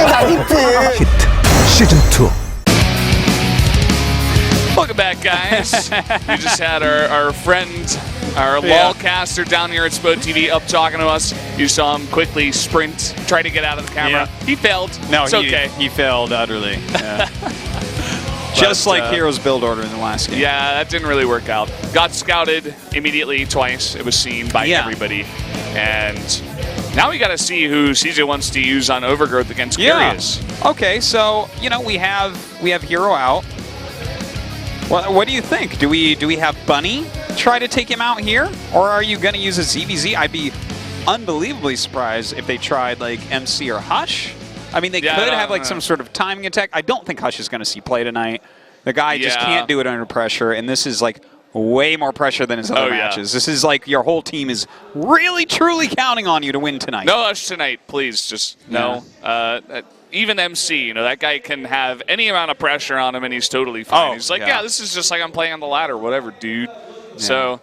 히트 시즌2. Welcome back, guys. We just had our friend, our lolcaster down here at SPL20 up talking to us. You saw him quickly sprint, try to get out of the camera. Yeah. He failed. No, it's okay. He failed utterly. Yeah. Just like Heroes build order in the last game. Yeah, that didn't really work out. Got scouted immediately twice. It was seen by everybody. And now we got to see who CJ wants to use on Overgrowth against Curious. Okay, so, you know, we have Hero out. Well, what do you think? Do we have Bunny try to take him out here? Or are you going to use a ZVZ? I'd be unbelievably surprised if they tried, like, MC or Hush. I mean, they could have, like, some sort of timing attack. I don't think Hush is going to see play tonight. The guy just can't do it under pressure, and this is, like, way more pressure than his other matches. This is, like, your whole team is really, truly counting on you to win tonight. No Hush tonight, please. Just no. Even MC, you know, that guy can have any amount of pressure on him, and he's totally fine. He's like, this is just like I'm playing on the ladder, whatever, dude. Yeah. So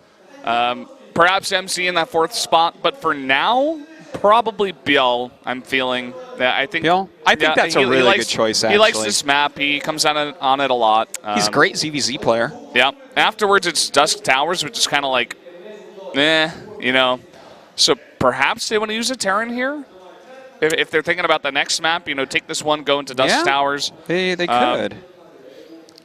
perhaps MC in that fourth spot, but for now, probably Biel, I'm feeling. I think Biel? I think that's a really good choice, actually. He likes this map. He comes on it a lot. He's a great ZVZ player. Yeah. Afterwards, it's Dusk Towers, which is kind of like, you know. So perhaps they want to use a Terran here? If they're thinking about the next map, you know, take this one, go into Dusk Towers. They could.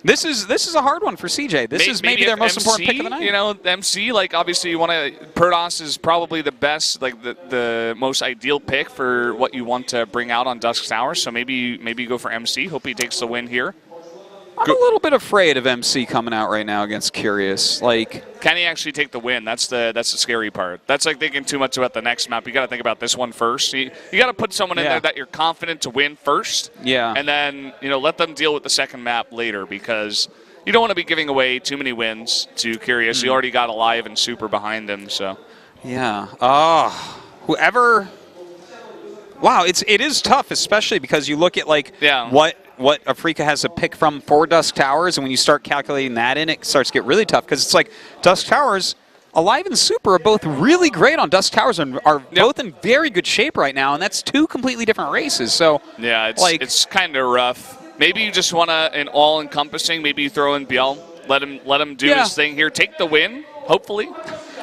This is a hard one for CJ. This is maybe their most important pick of the night. You know, MC, like, obviously you want to, Protoss is probably the best, like the most ideal pick for what you want to bring out on Dusk Towers. So maybe you go for MC. Hope he takes the win here. I'm a little bit afraid of MC coming out right now against Curious. Like, can he actually take the win? That's the scary part. That's like thinking too much about the next map. You got to think about this one first. You got to put someone in there that you're confident to win first. Yeah. And then, you know, let them deal with the second map later, because you don't want to be giving away too many wins to Curious. You already got Alive and Super behind him, so. Yeah. Whoever. Wow, it is tough, especially because you look at, like, what Afreeca has to pick from for Dusk Towers, and when you start calculating that in, it starts to get really tough, because it's like Dusk Towers, Alive and Super are both really great on Dusk Towers and are both in very good shape right now, and that's two completely different races. So yeah, it's kind of rough. Maybe you just want an all-encompassing. Maybe you throw in Biel, let him do his thing here, take the win, hopefully.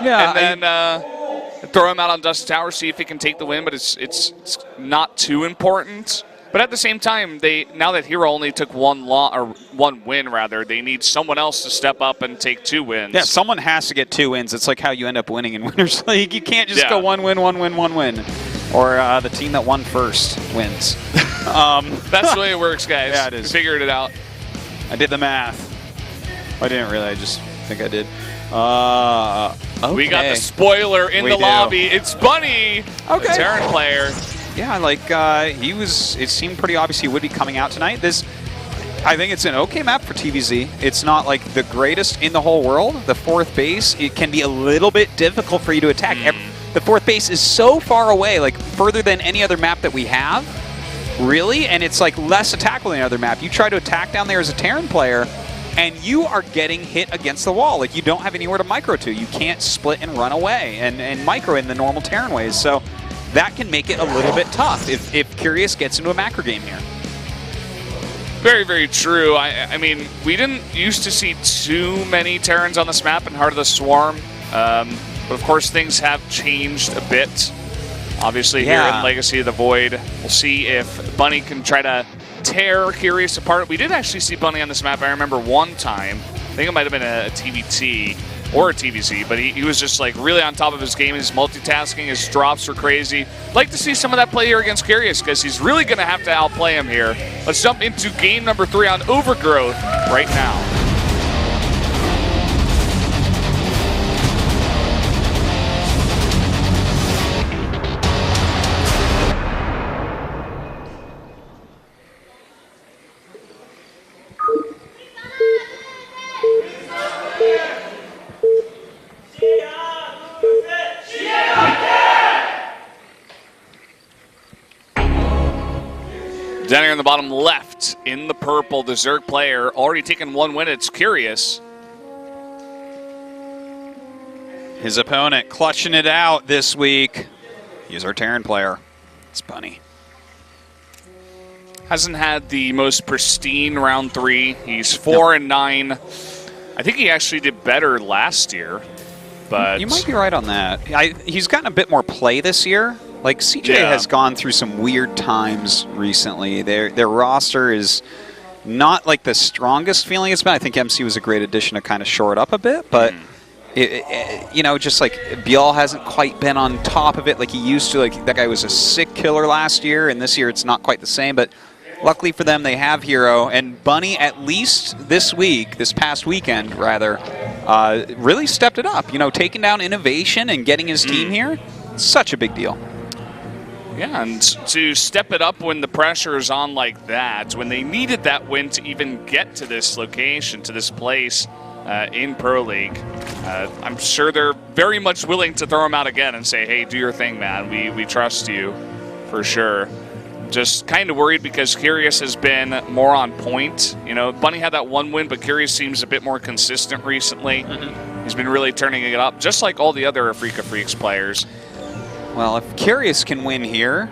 Yeah, and then throw him out on Dusk Towers, see if he can take the win, but it's not too important. But at the same time, now that Hero only took one win, they need someone else to step up and take 2 wins. Yeah, someone has to get 2 wins. It's like how you end up winning in Winners League. You can't just go 1 win, 1 win, 1 win. Or the team that won first wins. That's the way it works, guys. Yeah, it is. We figured it out. I did the math. I didn't really. I just think I did. Okay. We got the spoiler in the lobby. It's Bunny, the Terran player. Yeah, like it seemed pretty obvious he would be coming out tonight. I think it's an okay map for TVZ. It's not like the greatest in the whole world. The 4th base, it can be a little bit difficult for you to attack. The 4th base is so far away, like further than any other map that we have, really, and it's like less attackable than any other map. You try to attack down there as a Terran player, and you are getting hit against the wall. Like, you don't have anywhere to micro to. You can't split and run away and micro in the normal Terran ways. So that can make it a little bit tough if Curious gets into a macro game here. Very, very true. I mean, we didn't used to see too many Terrans on this map in Heart of the Swarm. But of course, things have changed a bit. Obviously, here in Legacy of the Void, we'll see if Bunny can try to tear Curious apart. We did actually see Bunny on this map. I remember one time. I think it might have been a TVT or a TVC, but he was just like really on top of his game. His multitasking, his drops were crazy. Like to see some of that play here against Curious, because he's really going to have to outplay him here. Let's jump into game number 3 on Overgrowth right now. Down here in the bottom left, in the purple, the Zerg player, already taken 1 win. It's Curious. His opponent clutching it out this week. He's our Terran player. It's Bunny. hasn't had the most pristine round 3. He's 4-9. I think he actually did better last year, but you might be right on that. He's gotten a bit more play this year. Like, CJ has gone through some weird times recently. Their roster is not like the strongest feeling it's been. I think MC was a great addition to kind of shore it up a bit, but you know, just like Bial hasn't quite been on top of it like he used to. Like, that guy was a sick killer last year, and this year it's not quite the same. But luckily for them, they have Hero, and Bunny, at least this past weekend rather, really stepped it up. You know, taking down Innovation and getting his team here, such a big deal. Yeah, and to step it up when the pressure is on like that, when they needed that win to even get to this location, to this place in Pro League, I'm sure they're very much willing to throw him out again and say, hey, do your thing, man. We trust you for sure. Just kind of worried because Curious has been more on point. You know, Bunny had that one win, but Curious seems a bit more consistent recently. He's been really turning it up, just like all the other Afreeca Freaks players. Well, if Curious can win here,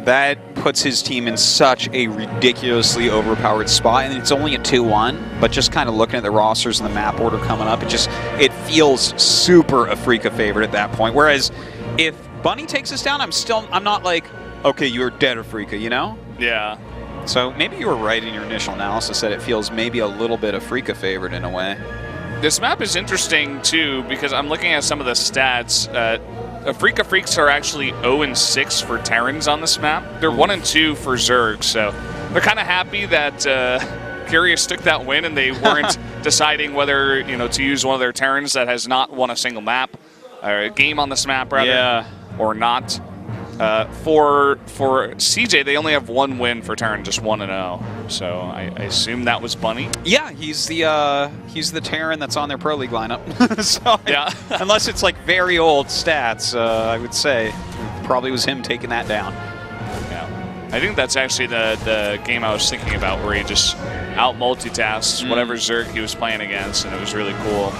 that puts his team in such a ridiculously overpowered spot, and it's only a 2-1, but just kind of looking at the rosters and the map order coming up, it feels super Afreeca favorite at that point. Whereas if Bunny takes us down, I'm not like, okay, you're dead Afreeca, you know? Yeah. So maybe you were right in your initial analysis that it feels maybe a little bit Afreeca favored in a way. This map is interesting, too, because I'm looking at some of the stats. Afreeca Freaks are actually 0-6 for Terrans on this map. They're 1-2 for Zerg, so they're kind of happy that Curious took that win and they weren't deciding whether, you know, to use one of their Terrans that has not won a single map, or a game on this map, rather, or not. For CJ, they only have one win for Terran, just 1-0. So I assume that was Bunny. Yeah, he's the Terran that's on their Pro League lineup. So unless it's like very old stats, I would say it probably was him taking that down. Yeah, I think that's actually the game I was thinking about, where he just out multitasks whatever Zerg he was playing against, and it was really cool.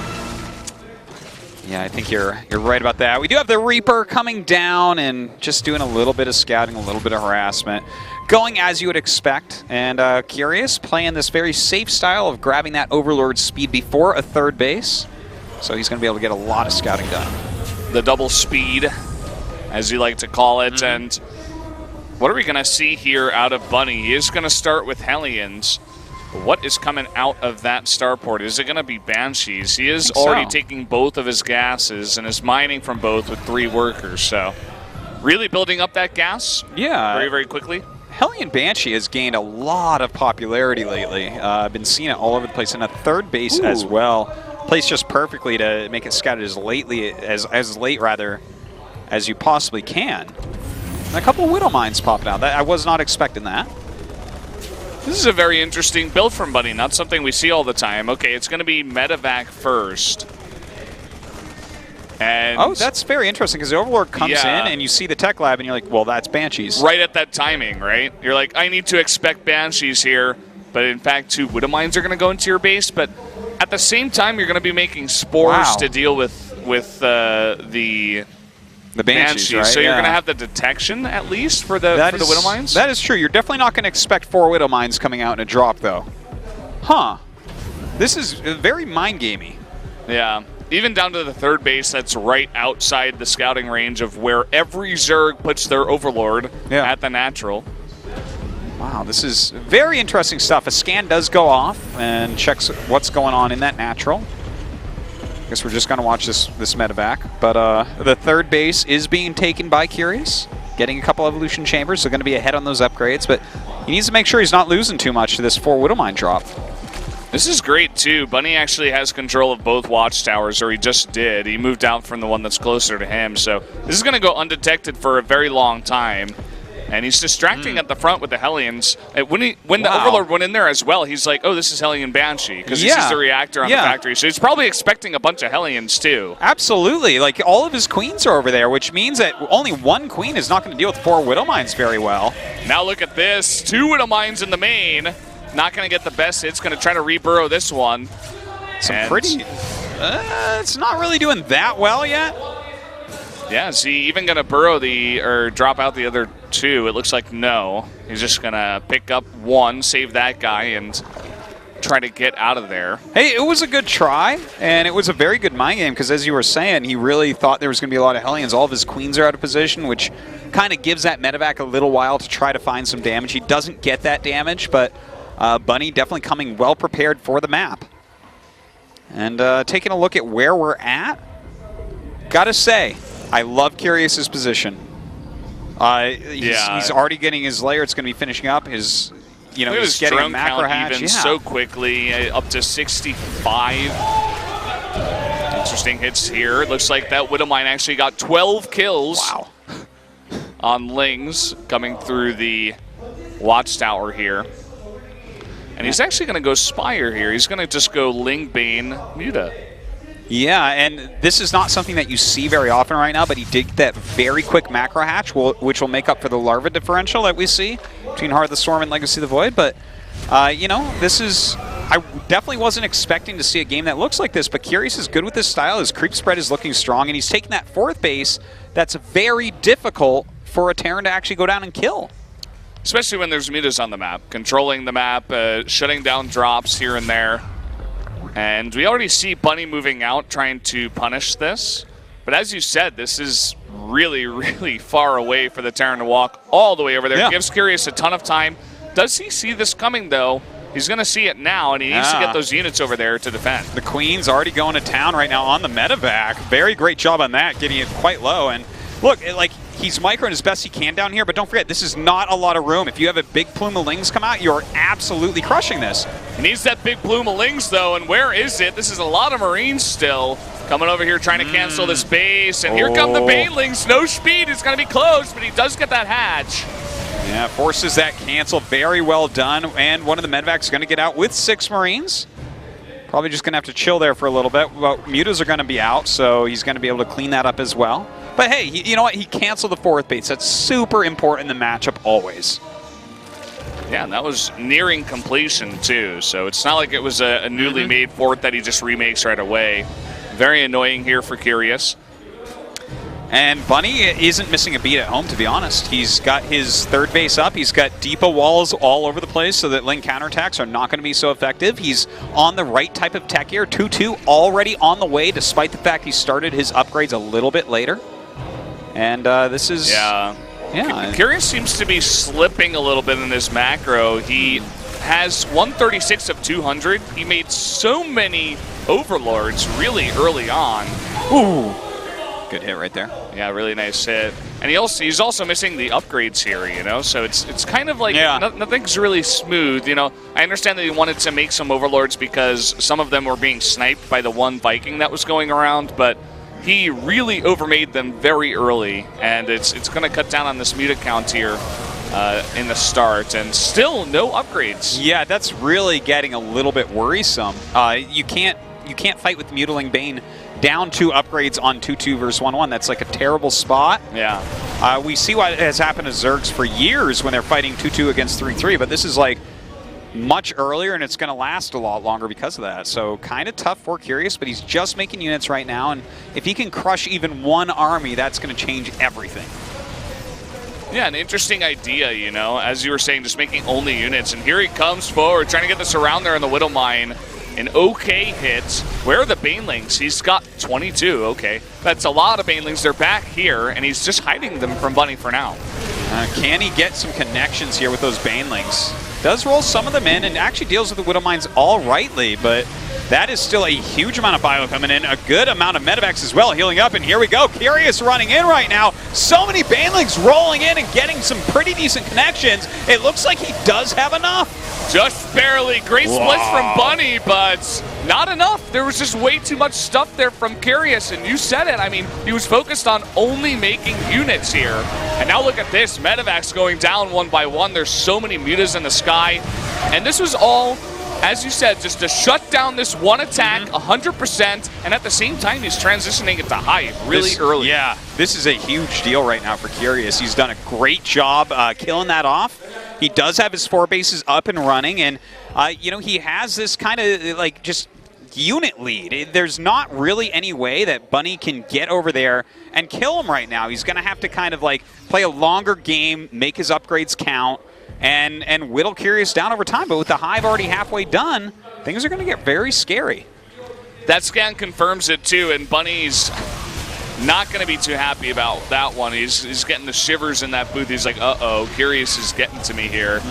Yeah, I think you're right about that. We do have the Reaper coming down and just doing a little bit of scouting, a little bit of harassment. Going as you would expect, and Curious playing this very safe style of grabbing that Overlord speed before a third base. So he's going to be able to get a lot of scouting done. The double speed, as you like to call it. And what are we going to see here out of Bunny? He is going to start with Hellions. What is coming out of that starport? Is it going to be Banshees? He is already taking both of his gases and is mining from both with 3 workers. So really building up that gas very, very quickly. Hellion Banshee has gained a lot of popularity lately. I've been seeing it all over the place, and a third base as well. Placed just perfectly to make it scouted as late as you possibly can. And a couple of Widow Mines popping out. I was not expecting that. This is a very interesting build from Bunny, not something we see all the time. Okay, it's going to be Medevac first. And that's very interesting, because the Overlord comes in and you see the tech lab and you're like, well, that's Banshees. Right at that timing, right? You're like, I need to expect Banshees here, but in fact 2 Widow Mines are going to go into your base, but at the same time you're going to be making spores to deal with the Banshees, right? So you're going to have the detection, at least, for the Widow Mines? That is true. You're definitely not going to expect 4 Widow Mines coming out in a drop, though. Huh. This is very mind-gamey. Yeah. Even down to the third base, that's right outside the scouting range of where every Zerg puts their Overlord at the natural. Wow, this is very interesting stuff. A scan does go off and checks what's going on in that natural. I guess we're just going to watch this medevac. But the third base is being taken by Curious, getting a couple evolution chambers, so going to be ahead on those upgrades. But he needs to make sure he's not losing too much to this 4 Widow Mine drop. This is great, too. Bunny actually has control of both watchtowers, or he just did. He moved out from the one that's closer to him. So this is going to go undetected for a very long time. And he's distracting at the front with the Hellions. When the Overlord went in there as well, he's like, oh, this is Hellion Banshee, because he sees the reactor on the factory. So he's probably expecting a bunch of Hellions, too. Absolutely. Like, all of his queens are over there, which means that only 1 queen is not going to deal with 4 Widow Mines very well. Now look at this. 2 Widow Mines in the main. Not going to get the best hits. Going to try to reburrow this one. It's not really doing that well yet. Yeah, is he even going to burrow drop out the other 2? It looks like no. He's just going to pick up 1, save that guy, and try to get out of there. Hey, it was a good try, and it was a very good mind game because, as you were saying, he really thought there was going to be a lot of Hellions. All of his queens are out of position, which kind of gives that medevac a little while to try to find some damage. He doesn't get that damage, but Bunny definitely coming well prepared for the map. And taking a look at where we're at, gotta say, I love Curious's position. He's already getting his layer. It's going to be finishing up his... You know, he's getting a macro hatch. Even so quickly, up to 65. Interesting hits here. It looks like that Widowmine actually got 12 kills. Wow. On Lings coming through the Watchtower here. And he's actually going to go Spire here. He's going to just go Ling, Bane, Muta. Yeah, and this is not something that you see very often right now, but he did that very quick macro hatch, which will make up for the larva differential that we see between Heart of the Storm and Legacy of the Void. But, you know, this is... I definitely wasn't expecting to see a game that looks like this, but Curious is good with his style. His creep spread is looking strong, and he's taking that 4th base that's very difficult for a Terran to actually go down and kill. Especially when there's mutas on the map. Controlling the map, shutting down drops here and there. And we already see Bunny moving out, trying to punish this. But as you said, this is really, really far away for the Terran to walk all the way over there. Yeah. Gives Curious a ton of time. Does he see this coming, though? He's going to see it now, and he needs to get those units over there to defend. The Queen's already going to town right now on the medevac. Very great job on that, getting it quite low. And look, he's microing as best he can down here, but don't forget, this is not a lot of room. If you have a big plume of Lings come out, you're absolutely crushing this. He needs that big plume of Lings, though, and where is it? This is a lot of Marines still coming over here trying to cancel this base, and here come the Banelings. No speed, it's going to be close, but he does get that hatch. Yeah, forces that cancel. Very well done, and one of the medevacs is going to get out with 6 Marines. Probably just going to have to chill there for a little bit. Well, mutas are going to be out, so he's going to be able to clean that up as well. But hey, you know what? He canceled the 4th base. That's super important in the matchup always. Yeah, and that was nearing completion too. So it's not like it was a newly made 4th that he just remakes right away. Very annoying here for Curious. And Bunny isn't missing a beat at home, to be honest. He's got his 3rd base up. He's got depot walls all over the place so that Ling counterattacks are not going to be so effective. He's on the right type of tech here. 2-2 already on the way, despite the fact he started his upgrades a little bit later. And this is... Yeah. Curious seems to be slipping a little bit in this macro. He has 136 of 200. He made so many Overlords really early on. Ooh. Good hit right there. Yeah, really nice hit. And he's also missing the upgrades here, you know? So it's kind of like nothing's really smooth, you know? I understand that he wanted to make some Overlords because some of them were being sniped by the one Viking that was going around, but he really overmade them very early, and it's going to cut down on this muta count here in the start, and still no upgrades. Yeah, that's really getting a little bit worrisome. You can't fight with Mutiling Bane down 2 upgrades on 2-2 versus 1-1. That's like a terrible spot. Yeah. We see what has happened to Zergs for years when they're fighting 2-2 against 3-3, but this is like much earlier, and it's going to last a lot longer because of that. So kind of tough for Curious, but he's just making units right now, and if he can crush even one army, that's going to change everything. Yeah, an interesting idea, you know, as you were saying, just making only units, and here he comes forward, trying to get this around there in the Widowmine. An okay hit. Where are the Banelings? He's got 22. Okay. That's a lot of Banelings. They're back here, and he's just hiding them from Bunny for now. Can he get some connections here with those Banelings? Does roll some of them in and actually deals with the Widowmines all rightly, but that is still a huge amount of bio coming in. A good amount of medevacs as well, healing up, and here we go. Curious running in right now. So many Banelings rolling in and getting some pretty decent connections. It looks like he does have enough. Just barely. Great splits from Bunny, but not enough. There was just way too much stuff there from Curious, and you said it. I mean, he was focused on only making units here. And now look at this. Medevacs going down one by one. There's so many mutas in the sky. And this was all, as you said, just to shut down this one attack 100%, and at the same time, he's transitioning it to Hive really early. Yeah, this is a huge deal right now for Curious. He's done a great job killing that off. He does have his 4 bases up and running, and, you know, he has this kind of, like, just unit lead. There's not really any way that Bunny can get over there and kill him right now. He's going to have to kind of like play a longer game, make his upgrades count, and whittle Curious down over time. But with the Hive already halfway done, things are going to get very scary. That scan confirms it too, and Bunny's not going to be too happy about that one. He's getting the shivers in that booth. He's like, uh-oh, Curious is getting to me here.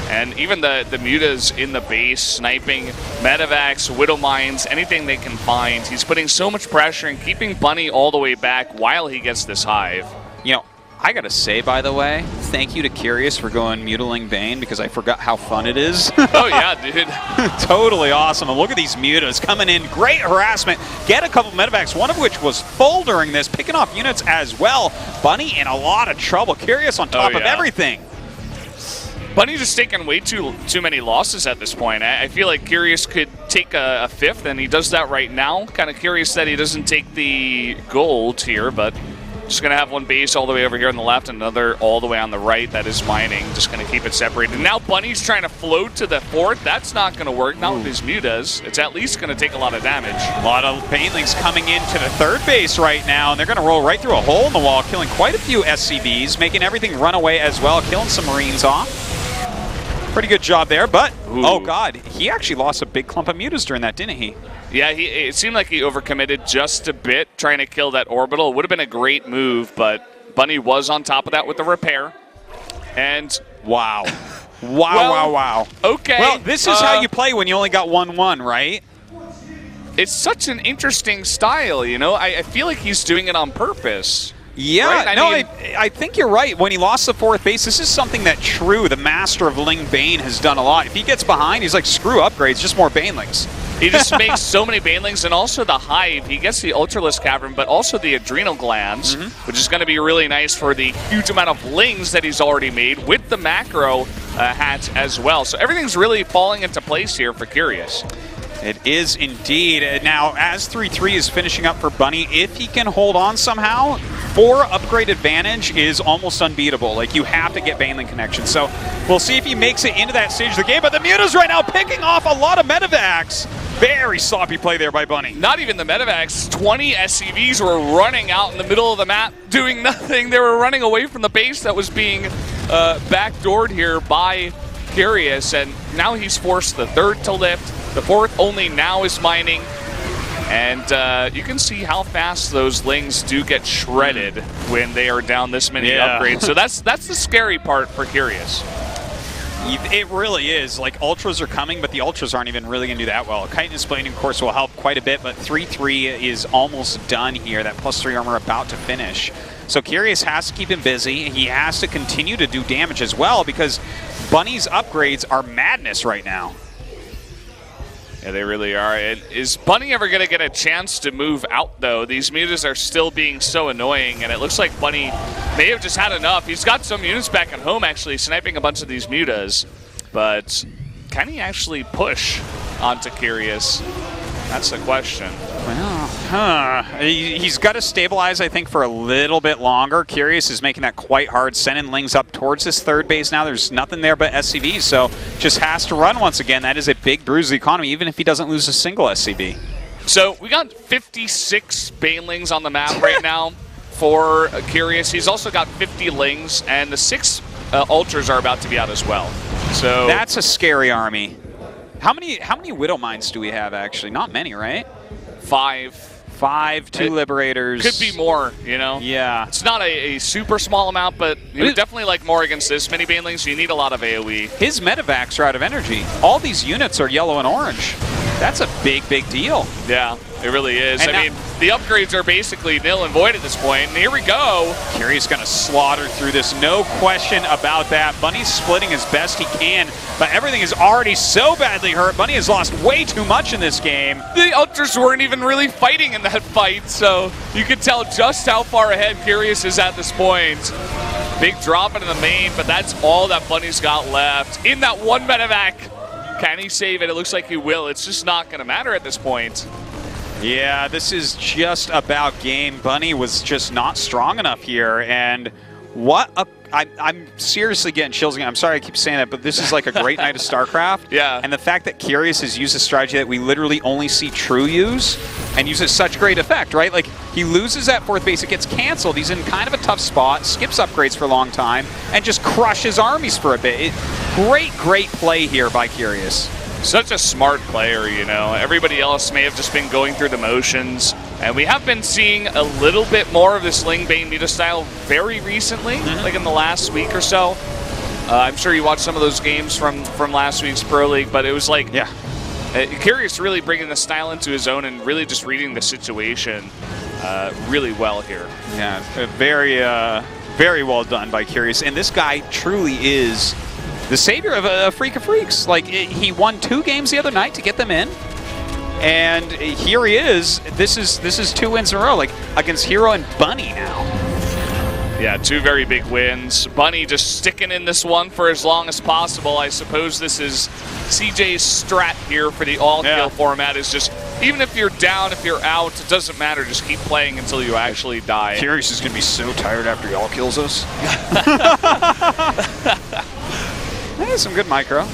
And even the mutas in the base, sniping, Medivacs, Widow Mines, anything they can find. He's putting so much pressure and keeping Bunny all the way back while he gets this Hive. You know, I gotta say, by the way, thank you to Curious for going Mutiling Bane, because I forgot how fun it is. Oh yeah, dude. Totally awesome. And look at these mutas coming in. Great harassment. Get a couple Medivacs, one of which was full during this, picking off units as well. Bunny in a lot of trouble. Curious on top of everything. Bunny just taking way too many losses at this point. I feel like Curious could take a fifth, and he does that right now. Kind of curious that he doesn't take the gold here, but just going to have one base all the way over here on the left, and another all the way on the right that is mining. Just going to keep it separated. And now Bunny's trying to float to the fourth. That's not going to work. Not with his mutas. It's at least going to take a lot of damage. A lot of Banelings coming into the third base right now, and they're going to roll right through a hole in the wall, killing quite a few SCVs, making everything run away as well, killing some Marines off. Pretty good job there, but, oh god, he actually lost a big clump of mutas during that, didn't he? Yeah, it seemed like he overcommitted just a bit trying to kill that orbital. It would have been a great move, but Bunny was on top of that with the repair. And wow. Wow. Okay. Well, this is how you play when you only got 1-1, right? It's such an interesting style, you know? I feel like he's doing it on purpose. Yeah, right? I think you're right. When he lost the fourth base, this is something that True, the master of Ling Bane, has done a lot. If he gets behind, he's like, screw upgrades, just more Banelings. He just makes so many Banelings, and also the Hive. He gets the Ultralisk Cavern, but also the Adrenal Glands, which is going to be really nice for the huge amount of Lings that he's already made with the Macro hat as well. So everything's really falling into place here for Curious. It is indeed. Now, as 3-3 is finishing up for Bunny, if he can hold on somehow, 4 upgrade advantage is almost unbeatable. Like, you have to get Baneling connection. So we'll see if he makes it into that stage of the game. But the mutas right now picking off a lot of Medivacs. Very sloppy play there by Bunny. Not even the Medivacs. 20 SCVs were running out in the middle of the map doing nothing. They were running away from the base that was being backdoored here by Curious. And now he's forced the third to lift. The fourth only now is mining, and you can see how fast those Lings do get shredded when they are down this many upgrades. So that's the scary part for Curious. It really is. Like, Ultras are coming, but the Ultras aren't even really going to do that well. Chitinous Blading, of course, will help quite a bit, but 3-3 is almost done here. That +3 armor about to finish. So Curious has to keep him busy. He has to continue to do damage as well, because Bunny's upgrades are madness right now. Yeah, they really are. And is Bunny ever going to get a chance to move out, though? These mutas are still being so annoying, and it looks like Bunny may have just had enough. He's got some units back at home, actually, sniping a bunch of these mutas. But can he actually push onto Curious? That's the question. Well, he's got to stabilize, I think, for a little bit longer. Curious is making that quite hard, sending Lings up towards his third base now. There's nothing there but SCVs, so just has to run once again. That is a big bruise to the economy, even if he doesn't lose a single SCV. So we got 56 Banelings on the map right now for Curious. He's also got 50 Lings, and the 6 Ultras are about to be out as well. So that's a scary army. How many Widow Mines do we have, actually? Not many, right? 5, 2 Liberators. Could be more, you know? Yeah. It's not a super small amount, but you would definitely like more against this many Banelings, so you need a lot of AoE. His Medivacs are out of energy. All these units are yellow and orange. That's a big, big deal. Yeah, it really is. And I mean, the upgrades are basically nil and void at this point, and here we go. Curious going to slaughter through this, no question about that. Bunny's splitting as best he can, but everything is already so badly hurt. Bunny has lost way too much in this game. The Ultras weren't even really fighting in that fight, so you could tell just how far ahead Curious is at this point. Big drop into the main, but that's all that Bunny's got left. In that one Medivac. Can he save it? It looks like he will. It's just not going to matter at this point. Yeah, this is just about game. Bunny was just not strong enough here, and what I'm seriously getting chills again. I'm sorry I keep saying that, but this is like a great night of StarCraft. Yeah. And the fact that Curious has used a strategy that we literally only see True use and uses such great effect, right? Like, he loses at 4th base, it gets canceled, he's in kind of a tough spot, skips upgrades for a long time, and just crushes armies for a bit. Great play here by Curious. Such a smart player, you know. Everybody else may have just been going through the motions. And we have been seeing a little bit more of this Ling Bane meta style very recently, like in the last week or so. I'm sure you watched some of those games from last week's Pro League, but it was like, Curious really bringing the style into his own and really just reading the situation really well here. Yeah, very well done by Curious. And this guy truly is the savior of Afreeca Freaks. Like, he won 2 games the other night to get them in. And here he is. This is 2 wins in a row, like against Hero and Bunny now. Yeah, 2 very big wins. Bunny just sticking in this one for as long as possible. I suppose this is CJ's strat here for the all-kill format, is just, even if you're down, if you're out, it doesn't matter. Just keep playing until you actually die. Curious is going to be so tired after he all-kills us. Some good micro.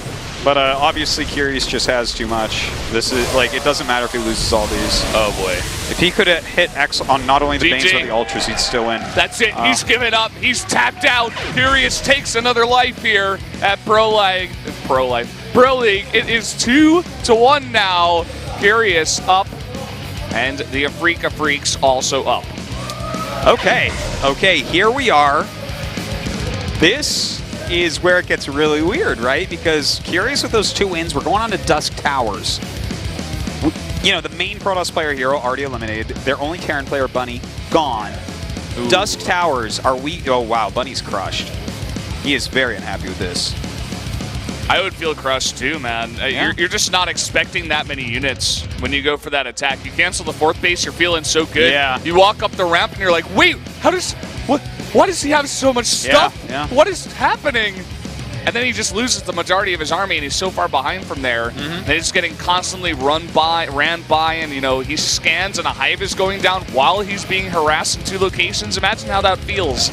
But obviously, Curious just has too much. This is, like, it doesn't matter if he loses all these. Oh, boy. If he could have hit X on not only the Banes but the Ultras, he'd still win. That's it. He's given up. He's tapped out. Curious takes another life here at Pro League. It is 2-1 now. Curious up. And the Afreeca Freaks also up. Okay, here we are. This is where it gets really weird, right? Because Curious with those 2 wins, we're going on to Dusk Towers. You know, the main Protoss player Hero already eliminated. Their only Terran player Bunny gone. Ooh. Dusk Towers, are we? Oh wow, Bunny's crushed. He is very unhappy with this. I would feel crushed too, man. You're just not expecting that many units when you go for that attack. You cancel the 4th base, you're feeling so good. Yeah. You walk up the ramp and you're like, wait, why does he have so much stuff? Yeah. What is happening? And then he just loses the majority of his army, and he's so far behind from there. And he's getting constantly ran by, and you know, he scans, and a hive is going down while he's being harassed in 2 locations. Imagine how that feels.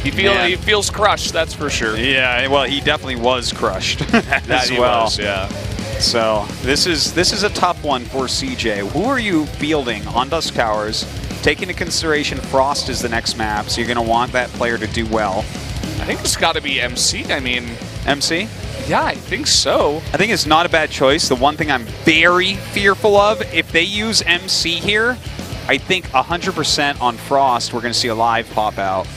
He feels crushed, that's for sure. Yeah, well, he definitely was crushed as well. Yeah. So this is a tough one for CJ. Who are you fielding on Dusk Towers? Take into consideration Frost is the next map, so you're going to want that player to do well. I think it's got to be MC. I mean, MC? Yeah, I think so. I think it's not a bad choice. The one thing I'm very fearful of, if they use MC here, I think 100% on Frost, we're going to see a live pop out.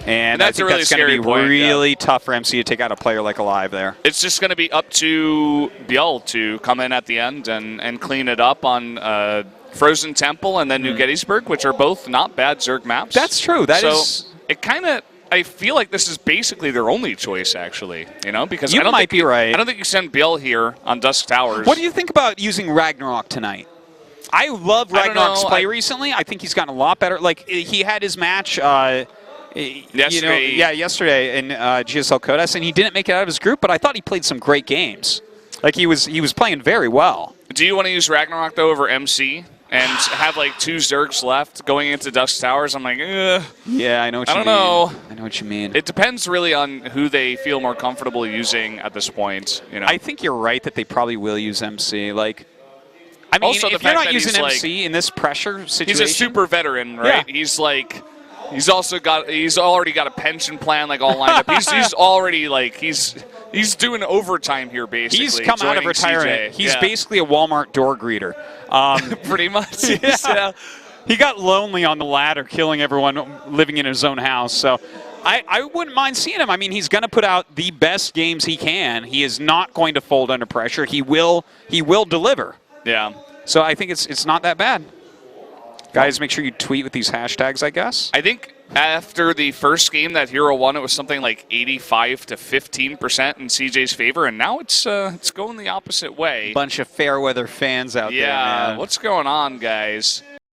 And I think that's going to be really tough for MC to take out a player like Alive there. It's just going to be up to Biel to come in at the end and clean it up on Frozen Temple and then New Gettysburg, which are both not bad Zerg maps. That's true. It kind of, I feel like this is basically their only choice, actually. You know, because you might be right. I don't think you send Biel here on Dusk Towers. What do you think about using Ragnarok tonight? I love Ragnarok's play recently. I think he's gotten a lot better. Like, he had his match yesterday in GSL Codas, and he didn't make it out of his group, but I thought he played some great games. Like, he was playing very well. Do you want to use Ragnarok, though, over MC? And have like 2 Zergs left going into Dusk Towers? I'm like, ugh. Yeah, I know what you mean. I know what you mean. It depends really on who they feel more comfortable using at this point. You know, I think you're right that they probably will use MC. Like, I mean, also, if you're not using MC in this pressure situation, he's a super veteran, right? Yeah. He's already got a pension plan like all lined up. He's already like he's doing overtime here basically. He's come out of retirement. He's basically a Walmart door greeter. Pretty much. Yeah. He got lonely on the ladder, killing everyone living in his own house. So I wouldn't mind seeing him. I mean, he's going to put out the best games he can. He is not going to fold under pressure. He will deliver. Yeah. So I think it's not that bad. Guys, make sure you tweet with these hashtags, I guess. I think after the first game that Hero won, it was something like 85 to 15% in CJ's favor, and now it's going the opposite way. Bunch of fair weather fans out there, man. Yeah, what's going on, guys?